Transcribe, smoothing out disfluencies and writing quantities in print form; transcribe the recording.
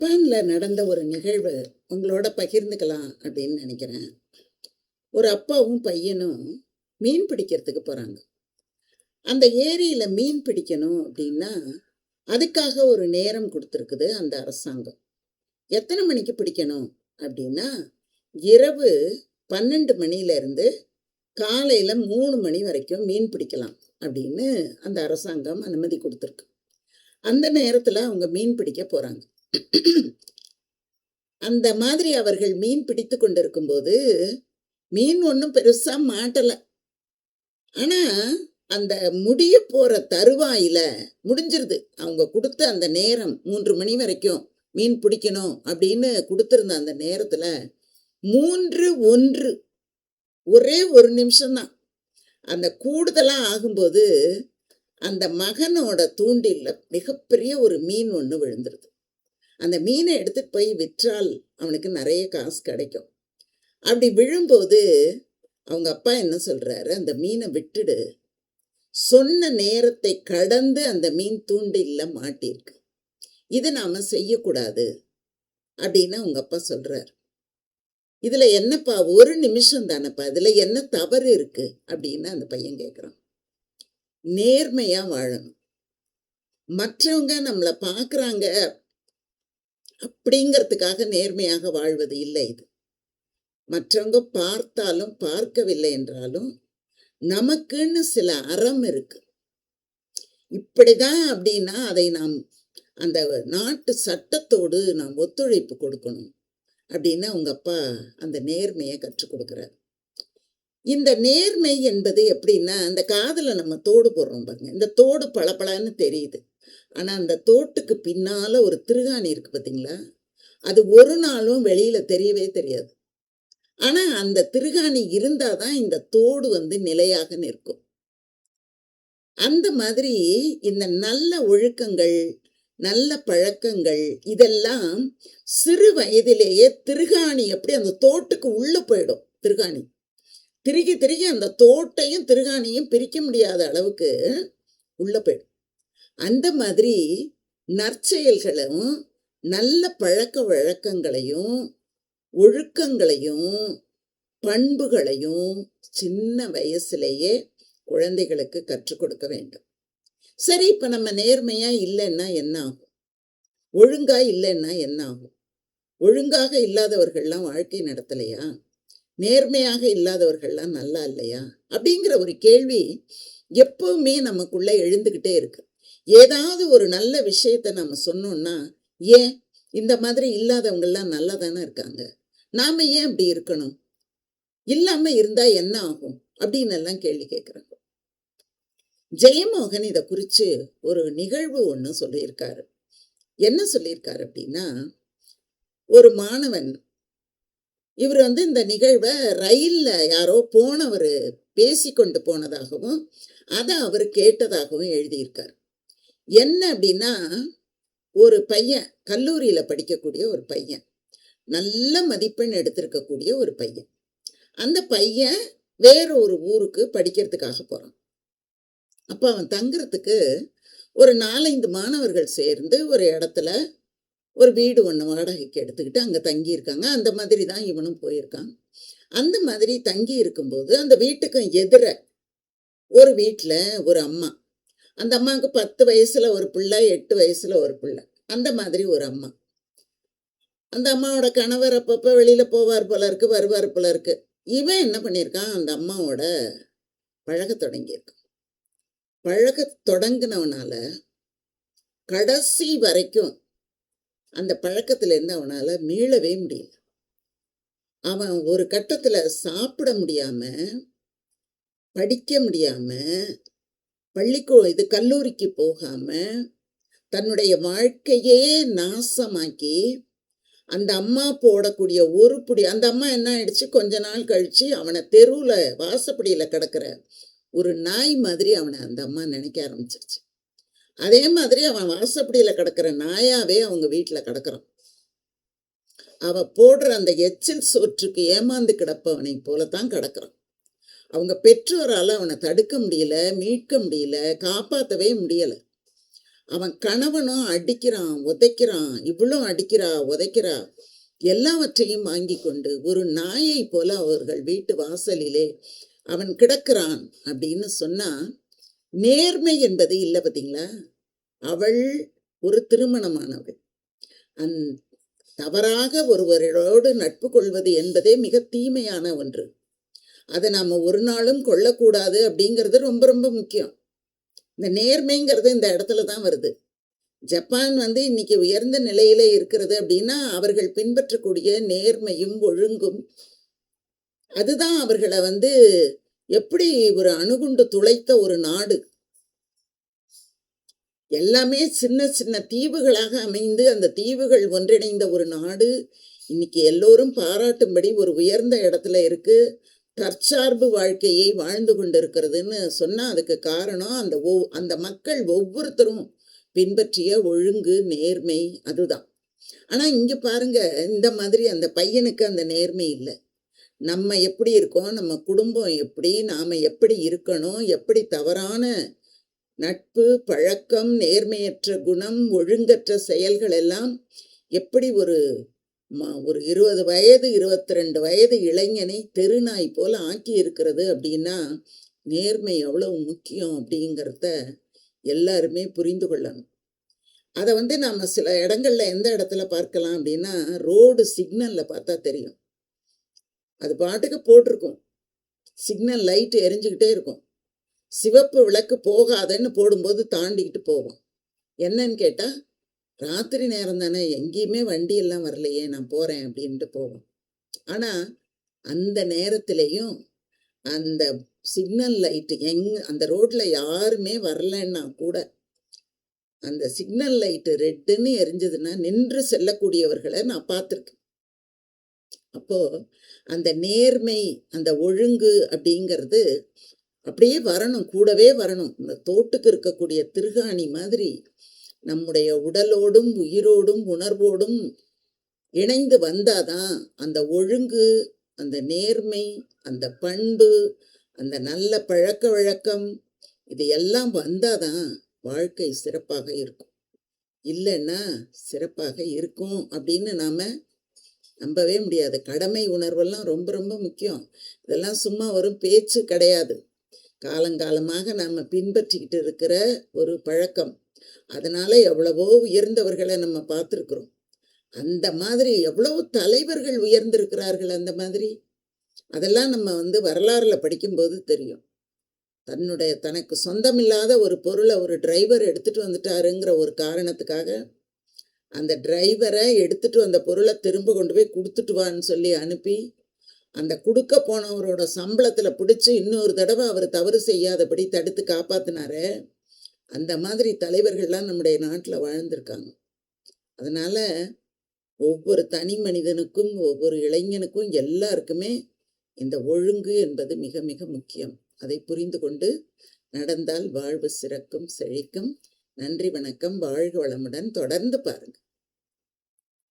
ஜப்பானில் நடந்த ஒரு நிகழ்வு உங்களோட பகிர்ந்துக்கலாம் அப்படின்னு நினைக்கிறேன். ஒரு அப்பாவும் பையனும் மீன் பிடிக்கிறதுக்கு போகிறாங்க. அந்த ஏரியில் மீன் பிடிக்கணும் அப்படின்னா அதுக்காக ஒரு நேரம் கொடுத்துருக்குது அந்த அரசாங்கம். எத்தனை மணிக்கு பிடிக்கணும் அப்படின்னா இரவு 12 மணிலேருந்து காலையில் 3 மணி வரைக்கும் மீன் பிடிக்கலாம் அப்படின்னு அந்த அரசாங்கம் அனுமதி கொடுத்துருக்கு. அந்த நேரத்தில் அவங்க மீன் பிடிக்க போகிறாங்க. அந்த மாதிரி அவர்கள் மீன் பிடித்து கொண்டிருக்கும் போது மீன் ஒன்றும் பெருசா மாட்டலை. ஆனா அந்த முடிய போற தருவாயில முடிஞ்சிருது. அவங்க கொடுத்த அந்த நேரம் 3 மணி வரைக்கும் மீன் பிடிக்கணும் அப்படின்னு கொடுத்திருந்த அந்த நேரத்துல 3:01 ஒரே ஒரு நிமிஷம்தான். அந்த கூடுதலா ஆகும்போது அந்த மகனோட தூண்டில்ல மிகப்பெரிய ஒரு மீன் ஒன்று விழுந்துருது. அந்த மீனை எடுத்துட்டு போய் விற்றால் அவனுக்கு நிறைய காசு கிடைக்கும். அப்படி விழும்போது அவங்க அப்பா என்ன சொல்றாரு, அந்த மீனை விட்டுடு, சொன்ன நேரத்தை கடந்து அந்த மீன் தூண்டில்ல மாட்டிருக்கு, இது நாம செய்யக்கூடாது அப்படின்னு அவங்க அப்பா சொல்றாரு. இதுல என்னப்பா, ஒரு நிமிஷம் தானப்பா, இதுல என்ன தவறு இருக்கு அப்படின்னு அந்த பையன் கேட்குறான். நேர்மையா வாழணும். மற்றவங்க நம்மளை பார்க்குறாங்க அப்படிங்கிறதுக்காக நேர்மையாக வாழ்வது இல்லை. இது மற்றவங்க பார்த்தாலும் பார்க்கவில்லை என்றாலும் நமக்குன்னு சில அறம் இருக்கு. இப்படிதான் அப்படின்னா அதை நாம் அந்த நாட்டு சட்டத்தோடு நாம் ஒத்துழைப்பு கொடுக்கணும் அப்படின்னு அவங்க அப்பா அந்த நேர்மையை கற்றுக் கொடுக்குறாரு. இந்த நேர்மை என்பது எப்படின்னா, அந்த காதில் நம்ம தோடு போடுறோம் பாருங்க, இந்த தோடு பளபளன்னு தெரியுது. ஆனால் அந்த தோட்டுக்கு பின்னால் ஒரு திருகாணி இருக்குது பார்த்தீங்களா, அது ஒரு நாளும் வெளியில் தெரியவே தெரியாது. ஆனால் அந்த திருகாணி இருந்தால் தான் இந்த தோடு நிலையாக நிற்கும். அந்த மாதிரி இந்த நல்ல ஒழுக்கங்கள், நல்ல பழக்கங்கள் இதெல்லாம் சிறு வயதிலேயே திருகாணி எப்படி அந்த தோட்டுக்கு உள்ளே போயிடும். திருகாணி திருகி திருகி அந்த தோட்டையும் திருகாணியும் பிரிக்க முடியாத அளவுக்கு உள்ளே போயிடும். அந்த மாதிரி நற்செயல்களும் நல்ல பழக்க வழக்கங்களையும் ஒழுக்கங்களையும் பண்புகளையும் சின்ன வயசுலேயே குழந்தைகளுக்கு கற்றுக் கொடுக்க வேண்டும். சரி, இப்போ நம்ம நேர்மையா இல்லைன்னா என்ன ஆகும்? ஒழுங்கா இல்லைன்னா என்ன ஆகும்? ஒழுங்காக இல்லாதவர்கள்லாம் வாழ்க்கை நடத்தலையா? நேர்மையாக இல்லாதவர்கள்லாம் நல்லா இல்லையா? அப்படிங்கிற ஒரு கேள்வி எப்பவுமே நமக்குள்ள எழுந்துக்கிட்டே இருக்கு. ஏதாவது ஒரு நல்ல விஷயத்த நம்ம சொன்னோம்னா, ஏன் இந்த மாதிரி இல்லாதவங்கெல்லாம் நல்லா தானே இருக்காங்க, நாம ஏன் அப்படி இருக்கணும், இல்லாம இருந்தா என்ன ஆகும் அப்படின்னு எல்லாம் கேள்வி கேட்குறாங்க. ஜெயமோகன் இதை குறித்து ஒரு நிகழ்வு ஒன்று சொல்லியிருக்காரு. என்ன சொல்லியிருக்காரு அப்படின்னா, ஒரு மாணவன் இவர் இந்த நிகழ்வை ரயிலில் யாரோ போனவர் பேசிக்கொண்டு போனதாகவும் அதை அவர் கேட்டதாகவும் எழுதியிருக்கார். என்ன அப்படின்னா, ஒரு பையன் கல்லூரியில் படிக்கக்கூடிய ஒரு பையன், நல்ல மதிப்பெண் எடுத்திருக்கக்கூடிய ஒரு பையன், அந்த பையன் வேற ஒரு ஊருக்கு படிக்கிறதுக்காக போகிறான். அப்போ அவன் தங்குறதுக்கு ஒரு 4-5 மாணவர்கள் சேர்ந்து ஒரு இடத்துல ஒரு வீடு ஒன்று வாடகைக்கு எடுத்துக்கிட்டு அங்கே தங்கியிருக்காங்க. அந்த மாதிரி தான் இவனும் போயிருக்கான். அந்த மாதிரி தங்கி இருக்கும்போது அந்த வீட்டுக்கும் எதிர ஒரு வீட்டில் ஒரு அம்மா, அந்த அம்மாவுக்கு 10 வயசுல ஒரு பிள்ளை, 8 வயசுல ஒரு பிள்ளை, அந்த மாதிரி ஒரு அம்மா. அந்த அம்மாவோட கணவர் அப்பப்போ வெளியில் போவார் போல இருக்கு, வருவார் போல இருக்கு. இவன் என்ன பண்ணியிருக்கான், அந்த அம்மாவோட பழக தொடங்கியிருக்கான். பழக தொடங்கினவனால கடைசி வரைக்கும் அந்த பழக்கத்திலேருந்து அவனால் மீளவே முடியல. அவன் ஒரு கட்டத்தில் சாப்பிட முடியாம, படிக்க முடியாம, கல்லூரிக்கு போகாம தன்னுடைய வாழ்க்கையே நாசமாக்கி அந்த அம்மா போடக்கூடிய ஒரு புடி, அந்த அம்மா என்ன ஆயிடுச்சு, கொஞ்ச நாள் கழிச்சு அவனை தெருவில் வாசப்படியில் கிடக்கிற ஒரு நாய் மாதிரி அவனை அந்த அம்மா நினைக்க ஆரம்பிச்சிருச்சு. அதே மாதிரி அவன் வாசப்படியில் கிடக்கிற நாயாவே அவங்க வீட்டில் கிடக்கிறான். அவ போடுற அந்த எச்சில் சோற்றுக்கு ஏமாந்து கிடப்பவனை போலத்தான் கிடக்கிறான். அவங்க பெற்றோரால் அவனை தடுக்க முடியல, மீட்க முடியல, காப்பாற்றவே முடியலை. அவன் கணவனும் அடிக்கிறான், உதைக்கிறான், இவளும் அடிக்கிறா, உதைக்கிறா. எல்லாவற்றையும் வாங்கி கொண்டு ஒரு நாயை போல அவர்கள் வீட்டு வாசலிலே அவன் கிடக்கிறான் அப்படின்னு சொன்னா, நேர்மை என்பது இல்ல பார்த்தீங்களா? அவள் ஒரு திருமணமானவள். அந் தவறாக ஒருவரோடு நட்பு கொள்வது என்பதே மிக தீமையான ஒன்று. அதை நாம ஒரு நாளும் கொள்ளக்கூடாது அப்படிங்கிறது ரொம்ப ரொம்ப முக்கியம். இந்த நேர்மைங்கிறது இந்த இடத்துல தான் வருது. ஜப்பான் இன்னைக்கு உயர்ந்த நிலையில இருக்கிறது அப்படின்னா, அவர்கள் பின்பற்றக்கூடிய நேர்மையும் ஒழுங்கும், அதுதான் அவர்களை எப்படி ஒரு அணுகுண்டு துளைத்த ஒரு நாடு. எல்லாமே சின்ன சின்ன தீவுகளாக அமைந்து அந்த தீவுகள் ஒன்றிணைந்த ஒரு நாடு இன்னைக்கு எல்லோரும் பாராட்டும்படி ஒரு உயர்ந்த இடத்துல இருக்கு. தற்சார்பு வாழ்க்கையை வாழ்ந்து கொண்டிருக்கிறதுன்னு சொன்னா அதுக்கு காரணம் அந்த மக்கள் ஒவ்வொருத்தரும் பின்பற்றிய ஒழுங்கு, நேர்மை அதுதான். ஆனா இங்க பாருங்க, இந்த மாதிரி அந்த பையனுக்கு அந்த நேர்மை இல்லை. நம்ம எப்படி இருக்கோம், நம்ம குடும்பம் எப்படி, நாம எப்படி இருக்கணும், எப்படி தவறான நட்பு, பழக்கம், நேர்மையற்ற குணம், ஒழுங்கற்ற செயல்கள் எல்லாம் எப்படி ஒரு 20 வயது 22 வயது இளைஞனை தெருநாய் போல ஆக்கி இருக்கிறது அப்படின்னா, நேர்மை எவ்வளவு முக்கியம் அப்படிங்கிறத எல்லாருமே புரிந்து கொள்ளணும். அதை நாம சில இடங்கள்ல எந்த இடத்துல பார்க்கலாம் அப்படின்னா, ரோடு சிக்னல்ல பார்த்தா தெரியும். அது பாட்டுக்கு போட்டிருக்கும். சிக்னல் லைட் எரிஞ்சுக்கிட்டே இருக்கும். சிவப்பு விளக்கு போகாதன்னு போடும்போது தாண்டிக்கிட்டு போவோம். என்னன்னு கேட்டா, ராத்திரி நேரம் தானே, எங்கேயுமே வண்டி எல்லாம் வரலையே, நான் போறேன் அப்படின்ட்டு போவோம். ஆனா அந்த நேரத்திலையும் அந்த சிக்னல் லைட்டு அந்த ரோட்ல யாருமே வரலன்னா கூட அந்த சிக்னல் லைட்டு ரெட்டுன்னு எரிஞ்சதுன்னா நின்று செல்லக்கூடியவர்களை நான் பார்த்துருக்கேன். அப்போ அந்த நேர்மை, அந்த ஒழுங்கு அப்படிங்கிறது அப்படியே வரணும், கூடவே வரணும். இந்த தோட்டுக்கு இருக்கக்கூடிய திருகாணி மாதிரி நம்முடைய உடலோடும் உயிரோடும் உணர்வோடும் இணைந்து வந்தாதான் அந்த ஒழுங்கு, அந்த நேர்மை, அந்த பண்பு, அந்த நல்ல பழக்க வழக்கம் இது எல்லாம் வந்தாதான் வாழ்க்கை சிறப்பாக இருக்கும். இல்லைன்னா சிறப்பாக இருக்கும் அப்படின்னு நாம நம்பவே முடியாது. கடமை உணர்வெல்லாம் ரொம்ப ரொம்ப முக்கியம். இதெல்லாம் சும்மா ஒரு பேச்சு கிடையாது. காலங்காலமாக நம்ம பின்பற்றிக்கிட்டு இருக்கிற ஒரு பழக்கம். அதனால எவ்வளவோ உயர்ந்தவர்களை நம்ம பார்த்துருக்குறோம். அந்த மாதிரி எவ்வளவு தலைவர்கள் உயர்ந்திருக்கிறார்கள். அந்த மாதிரி அதெல்லாம் நம்ம வரலாறுல படிக்கும்போது தெரியும். தனக்கு சொந்தமில்லாத ஒரு பொருளை ஒரு டிரைவர் எடுத்துட்டு வந்துட்டாருங்கிற ஒரு காரணத்துக்காக அந்த டிரைவரை எடுத்துட்டு வந்த பொருளை திரும்ப கொண்டு போய் கொடுத்துட்டு வான்னு சொல்லி அனுப்பி, அந்த கொடுக்க போனவரோட சம்பளத்தில் பிடிச்சி இன்னொரு தடவை அவர் தவறு செய்யாதபடி தடுத்து காப்பாத்தினாரு. அந்த மாதிரி தலைவர்கள்லாம் நம்முடைய நாட்டில் வாழ்ந்திருக்காங்க. அதனால ஒவ்வொரு தனி மனிதனுக்கும், ஒவ்வொரு இளைஞனுக்கும், எல்லாருக்குமே இந்த ஒழுங்கு என்பது மிக மிக முக்கியம். அதை புரிந்து கொண்டு நடந்தால் வாழ்வு சிறக்கும், செழிக்கும். நன்றி, வணக்கம். வாழ்க வளமுடன். தொடர்ந்து பாருங்க.